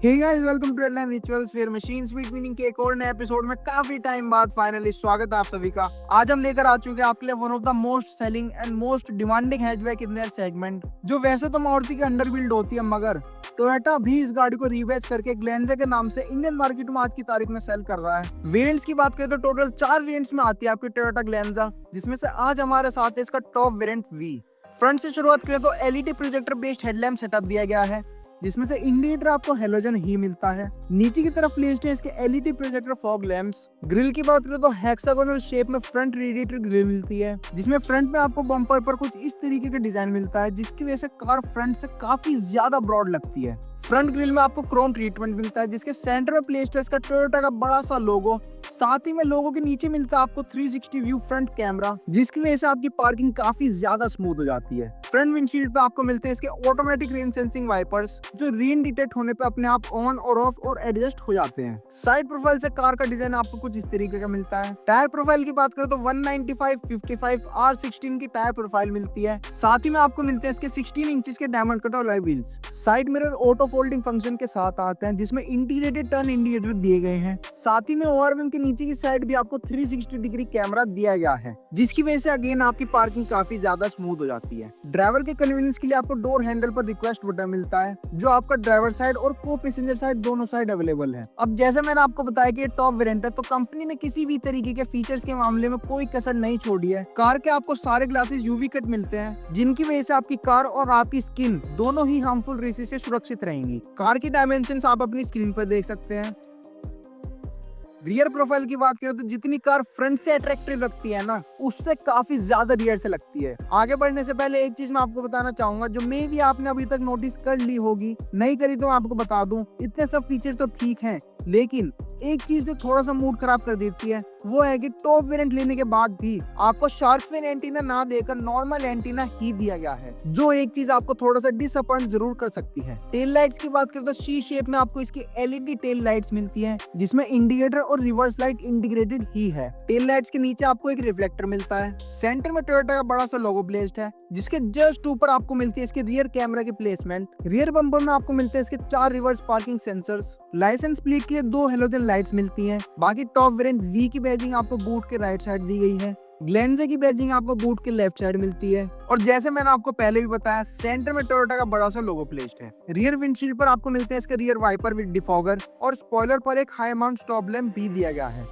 Hey guys, welcome to headline rituals where machine speed meaning के एक और नए एपिसोड में काफी टाइम बाद फाइनली स्वागत है आप सभी का। आज हम लेकर आ चुके हैं आपके लिए one of the most selling and most demanding hatchback in their segment, जो वैसे तो मारुति के अंडर बिल्ड होती है, मगर टोयोटा भी इस गाड़ी को रिबैच करके ग्लेंजा के नाम से इंडियन मार्केट में आज की तारीख में सेल कर रहा है। वेरिएंट्स की बात करें तो टोटल 4 वेरिएंट्स में आती है आपकी टोयोटा ग्लेंजा, जिसमें से आज हमारे साथ है इसका टॉप वेरिएंट वी। फ्रंट से शुरुआत करें तो LED projector based headlamp setup दिया गया है, जिसमें से इंडिकेटर आपको हेलोजन ही मिलता है। नीचे की तरफ प्लेस्ड है इसके LED projector fog lamps. Grill की बात करें तो हेक्सागोनल शेप में फ्रंट रेडिएटर ग्रिल मिलती है, जिसमें फ्रंट में आपको बम्पर पर कुछ इस तरीके का डिजाइन मिलता है, जिसकी वजह से कार फ्रंट से काफी ज्यादा ब्रॉड लगती है। फ्रंट ग्रिल में आपको क्रोम ट्रीटमेंट मिलता है, जिसके सेंटर में प्लेस्ड है इसका टोयोटा का बड़ा सा लोगो। साथ ही में लोगो के नीचे मिलता है आपको 360 व्यू फ्रंट कैमरा, जिसकी वजह से आपकी पार्किंग काफी ज्यादा स्मूथ हो जाती है। फ्रंट विंडशील्ड पे आपको मिलते हैं इसके ऑटोमेटिक रेन सेंसिंग वाइपर्स, जो रेन डिटेक्ट होने पे अपने आप ऑन और ऑफ और एडजस्ट हो जाते हैं। साइड प्रोफाइल से कार का डिजाइन आपको कुछ इस तरीके का मिलता है। टायर प्रोफाइल की बात करें तो 195 55 R16 की टायर प्रोफाइल मिलती है। साथ ही में आपको मिलते हैं इसके 16 इंचेस के diamond cut alloy wheels. Side mirror auto folding function के साथ आते हैं, जिसमें इंटीग्रेटेड टर्न इंडिकेटर दिए गए हैं। साथ ही में ओवरव्हील के नीचे की साइड भी आपको 360 डिग्री कैमरा दिया गया है, जिसकी वजह से अगेन आपकी पार्किंग काफी ज्यादा स्मूथ हो जाती है। ड्राइवर के कन्वीनियंस के लिए आपको डोर हैंडल पर रिक्वेस्ट बटन मिलता है, जो आपका ड्राइवर साइड और को पैसेंजर साइड दोनों साइड अवेलेबल है। अब जैसे मैंने आपको बताया कि ये टॉप वेरिएंट है, तो कंपनी ने किसी भी तरीके के फीचर्स के मामले में कोई कसर नहीं छोड़ी है। कार के आपको सारे ग्लासेस यूवी कट मिलते हैं, जिनकी वजह से आपकी कार और आपकी स्किन दोनों ही हार्मफुल रेसेस से सुरक्षित रहेंगी। कार की डायमेंशंस आप अपनी स्क्रीन पर देख सकते हैं। रियर प्रोफाइल की बात करें तो जितनी कार फ्रंट से अट्रैक्टिव लगती है ना, उससे काफी ज्यादा रियर से लगती है। आगे बढ़ने से पहले एक चीज मैं आपको बताना चाहूंगा, जो मे भी आपने अभी तक नोटिस कर ली होगी, नहीं करी तो मैं आपको बता दूं। इतने सब फीचर तो ठीक हैं, लेकिन एक चीज जो थोड़ा सा मूड खराब कर देती है, वो है कि टॉप वेरिएंट लेने के बाद भी आपको शार्क फिन एंटीना ना देकर नॉर्मल एंटीना ही दिया गया है, जो एक चीज आपको थोड़ा सा डिसअपॉइंट जरूर कर सकती है। टेल लाइट्स की बात करें तो सी शेप में आपको इसकी एलईडी टेल लाइट्स मिलती हैं, जिसमें इंडिकेटर और रिवर्स लाइट इंटीग्रेटेड ही है। टेल लाइट्स के नीचे आपको एक रिफ्लेक्टर मिलता है। सेंटर में टोयोटा का बड़ा सा लोगो प्लेस्ड है, जिसके जस्ट ऊपर आपको मिलती है इसके रियर कैमरा की प्लेसमेंट। रियर बम्पर में आपको मिलते हैं इसके 4 reverse parking sensors. Licence plate के लिए 2 हेलोजन लाइट्स मिलती हैं। बाकी टॉप वेरिएंट वी की बैजिंग आपको बूट के राइट साइड दी गई है। ग्लेंजा की बैजिंग आपको बूट के लेफ्ट साइड मिलती है। और जैसे मैंने आपको पहले भी बताया, सेंटर में टोयोटा का बड़ा सा लोगो प्लेस्ड है। रियर विंडशील्ड पर आपको मिलते हैं इसके रियर वाइपर विद डिफॉगर, और स्पॉइलर पर एक हाई माउंट स्टॉप लैंप भी दिया गया है।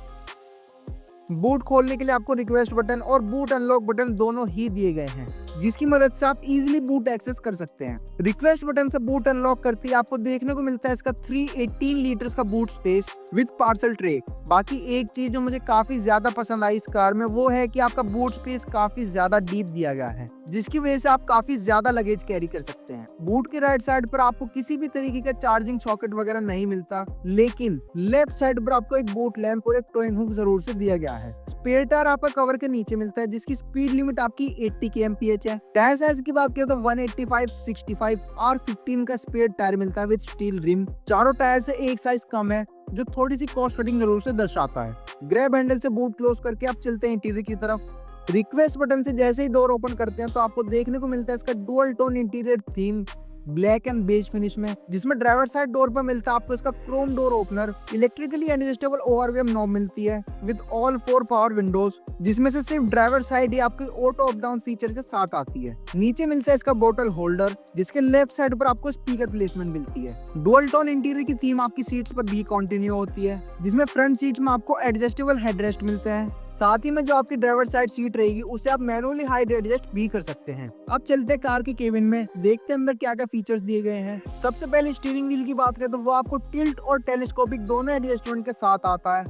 बूट खोलने के लिए आपको रिक्वेस्ट बटन और बूट अनलॉक बटन दोनों ही दिए गए हैं, जिसकी मदद से आप इजीली बूट एक्सेस कर सकते हैं। रिक्वेस्ट बटन से बूट अनलॉक करते ही आपको देखने को मिलता है इसका 318 लीटर्स का boot space with parcel tray. बाकी एक चीज जो मुझे काफी ज्यादा पसंद आई इस कार में, वो है कि आपका बूट स्पेस काफी ज्यादा डीप दिया गया है, जिसकी वजह से आप काफी ज्यादा लगेज कैरी कर सकते हैं। बूट के राइट साइड पर आपको किसी भी तरीके का चार्जिंग सॉकेट वगैरह नहीं मिलता, लेकिन लेफ्ट साइड पर आपको एक बूट लैंप और एक टोइंग हुक जरूर से दिया गया है। स्पेयर टायर आपका कवर के नीचे मिलता है, जिसकी स्पीड लिमिट आपकी 80 kmph है। टायर साइज की बात करें तो 185 65 R15 का स्पेयर टायर मिलता है विद स्टील रिम। चारों टायर से एक साइज कम है, जो थोड़ी सी कॉस्ट कटिंग जरूर से दर्शाता है। ग्रैब हैंडल से बूट क्लोज करके आप चलते हैं इंटीरियर की तरफ। रिक्वेस्ट बटन से जैसे ही डोर ओपन करते हैं, तो आपको देखने को मिलता है इसका dual tone interior theme black and beige finish में, जिसमें ड्राइवर साइड डोर पर मिलता है आपको इसका chrome door opener. Electrically adjustable ओवरवेम नॉब मिलती है विद ऑल 4 पावर विंडोज, जिसमें से सिर्फ ड्राइवर साइड ही आपकी ऑटो अप डाउन फीचर के साथ आती है। नीचे मिलता है इसका बोतल होल्डर, जिसके लेफ्ट साइड पर आपको स्पीकर प्लेसमेंट मिलती है। डुअल टोन इंटीरियर की थीम आपकी सीट्स पर भी कंटिन्यू होती है, जिसमें फ्रंट सीट्स में आपको एडजस्टेबल हेडरेस्ट मिलते हैं। साथ ही में जो आपकी ड्राइवर साइड सीट रहेगी, उसे आप मैनुअली हाइट एडजस्ट भी कर सकते हैं। अब चलते कार के केबिन में, देखते हैं अंदर क्या क्या फीचर्स दिए गए हैं। सबसे पहले स्टीयरिंग व्हील की बात करें तो वो आपको टिल्ट और टेलीस्कोपिक दोनों एडजस्टमेंट के साथ आता है।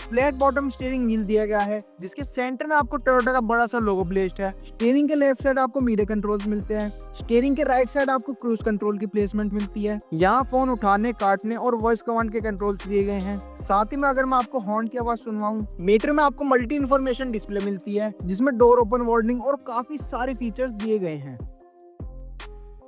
फ्लैट बॉटम स्टीयरिंग व्हील दिया गया है, जिसके सेंटर में आपको टोयोटा का बड़ा सा लोगो प्लेस्ड है। स्टीयरिंग के लेफ्ट साइड आपको मीडिया कंट्रोल्स मिलते हैं। स्टीयरिंग के राइट साइड आपको क्रूज कंट्रोल की प्लेसमेंट मिलती है। यहाँ फोन उठाने, काटने और वॉइस कमांड के कंट्रोल्स दिए गए हैं। साथ ही में अगर मैं आपको हॉर्न की आवाज सुनवाऊं, मीटर में आपको मल्टी इन्फॉर्मेशन डिस्प्ले मिलती है, जिसमें डोर ओपन वार्निंग और काफी सारे फीचर्स दिए गए हैं।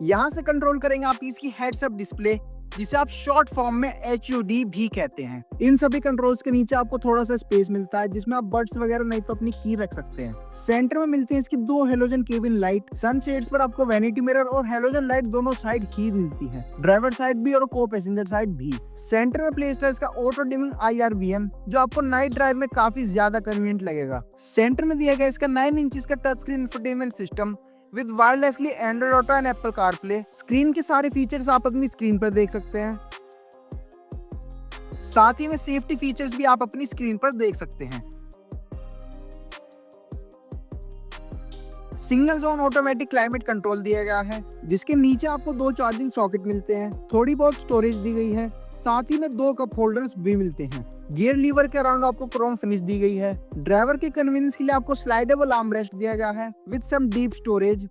यहाँ से कंट्रोल करेंगे आप इसकी हेड्स अप डिस्प्ले, जिसे आप शॉर्ट फॉर्म में HUD भी कहते हैं। इन सभी कंट्रोल्स के नीचे आपको थोड़ा सा स्पेस मिलता है जिसमें आप बड्स वगैरह नहीं तो अपनी की रख सकते हैं। सेंटर में मिलते हैं इसकी 2 हेलोजन केबिन लाइट। सनसेट्स पर आपको वैनिटी मिरर और हेलोजन लाइट दोनों साइड ही मिलती है, ड्राइवर साइड भी और को पैसेंजर साइड भी। सेंटर में प्लेस्ड है इसका ऑटो डिमिंग IRVM, जो आपको नाइट ड्राइव में काफी ज्यादा कन्वीनियंट लगेगा। सेंटर में दिया गया इसका 9 इंच का touch screen infotainment system with wirelessly Android auto and Apple CarPlay. Screen के सारे फीचर्स आप अपनी स्क्रीन पर देख सकते हैं। साथ ही में सेफ्टी फीचर्स भी आप अपनी स्क्रीन पर देख सकते हैं। Single zone automatic climate control दिया गया है, जिसके नीचे आपको 2 चार्जिंग सॉकेट मिलते हैं, थोड़ी बहुत स्टोरेज दी गई है, साथ ही में 2 कप होल्डर्स भी मिलते हैं। गियर लीवर के अराउंड आपको क्रोम फिनिश दी गई है। ड्राइवर के कन्वीनियंस के लिए आपको स्लाइडेबल आर्म रेस्ट दिया गया है with some deep storage.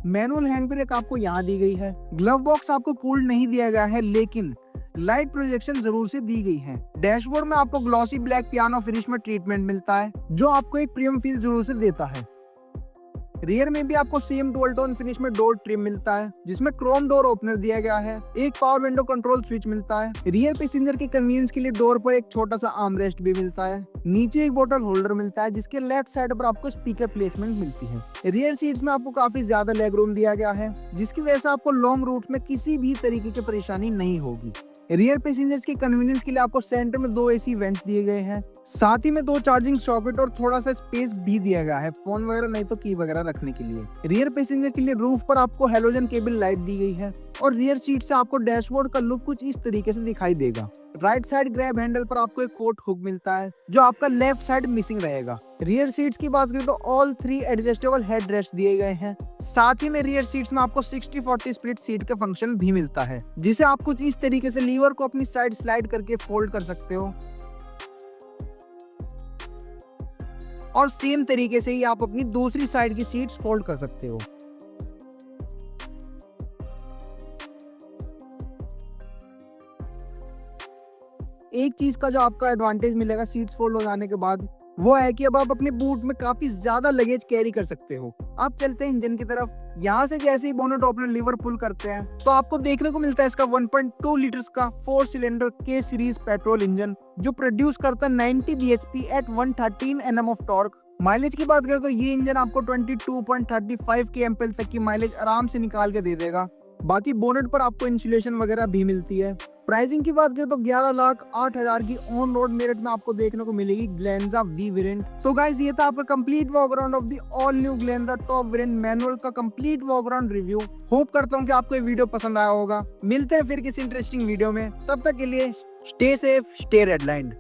Manual hand brake आपको यहाँ दी गई है। ग्लव बॉक्स आपको कूल्ड नहीं दिया गया है, लेकिन लाइट प्रोजेक्शन जरूर से दी गई है। डैशबोर्ड में आपको ग्लॉसी ब्लैक पियानो फिनिश में ट्रीटमेंट मिलता है, जो आपको एक प्रीमियम फील जरूर से देता है। रियर में भी आपको सेम डुअल टोन फिनिश में डोर ट्रिम मिलता है, जिसमें क्रोम डोर ओपनर दिया गया है। एक पावर विंडो कंट्रोल स्विच मिलता है। रियर पैसेंजर के कन्वीनियंस के लिए डोर पर एक छोटा सा आर्म रेस्ट भी मिलता है। नीचे एक बोतल होल्डर मिलता है, जिसके लेफ्ट साइड पर आपको स्पीकर प्लेसमेंट मिलती है। रियर सीट्स में आपको काफी ज्यादा लेग रूम दिया गया है, जिसकी वजह से आपको लॉन्ग रूट में किसी भी तरीके की परेशानी नहीं होगी। रियर पैसेंजर्स के कन्वीनियंस के लिए आपको सेंटर में 2 AC वेंट्स दिए गए हैं, साथ ही में 2 चार्जिंग सॉकेट और थोड़ा सा स्पेस भी दिया गया है फोन वगैरह नहीं तो की वगैरह रखने के लिए। रियर पैसेंजर के लिए रूफ पर आपको हेलोजन केबल लाइट दी गई है और रियर सीट से आपको डैशबोर्ड का लुक कुछ इस तरीके से दिखाई देगा। राइट साइड ग्रैब हैंडल पर आपको एक कोट हुक मिलता है, जो आपका लेफ्ट साइड मिसिंग रहेगा। रियर सीट्स की बात करें तो ऑल 3 एडजस्टेबल हेड रेस्ट दिए गए हैं। साथ ही में रियर सीट्स में आपको 60-40 स्प्लिट सीट का फंक्शन भी मिलता है, जिसे आप कुछ इस तरीके से लीवर को अपनी साइड स्लाइड करके फोल्ड कर सकते हो और सेम तरीके से ही आप अपनी दूसरी साइड की सीट्स फोल्ड कर सकते हो। एक चीज का जो आपका एडवांटेज मिलेगा सीट्स फोल्ड हो जाने के बाद, वो है कि अब आप अपने बूट में काफी ज्यादा लगेज कैरी कर सकते हो। आप चलते हैं इंजन की तरफ। यहाँ से जैसे ही बोनेट ओपनर लीवर पुल करते हैं तो आपको देखने को मिलता है इसका 1.2 लीटर्स का 4 cylinder K series petrol engine, जो प्रोड्यूस करता है 90 bhp at 113 Nm of torque. Mileage की बात करें तो ये इंजन आपको 22.35 kmph तक की माइलेज आराम से निकाल के दे देगा। बाकी बोनेट पर आपको इंसुलेशन वगैरह भी मिलती है। प्राइसिंग की बात करें तो 11,08,000 की ऑन रोड मेरिट में आपको देखने को मिलेगी ग्लेंजा V वेरिएंट। तो गाइस ये था आपका complete walk around of the all new Glanza top variant manual का complete walk around review. Hope करता हूँ कि आपको ये वीडियो पसंद आया होगा। मिलते हैं फिर किसी इंटरेस्टिंग वीडियो में, तब तक के लिए स्टे सेफ, स्टे रेडलाइंड।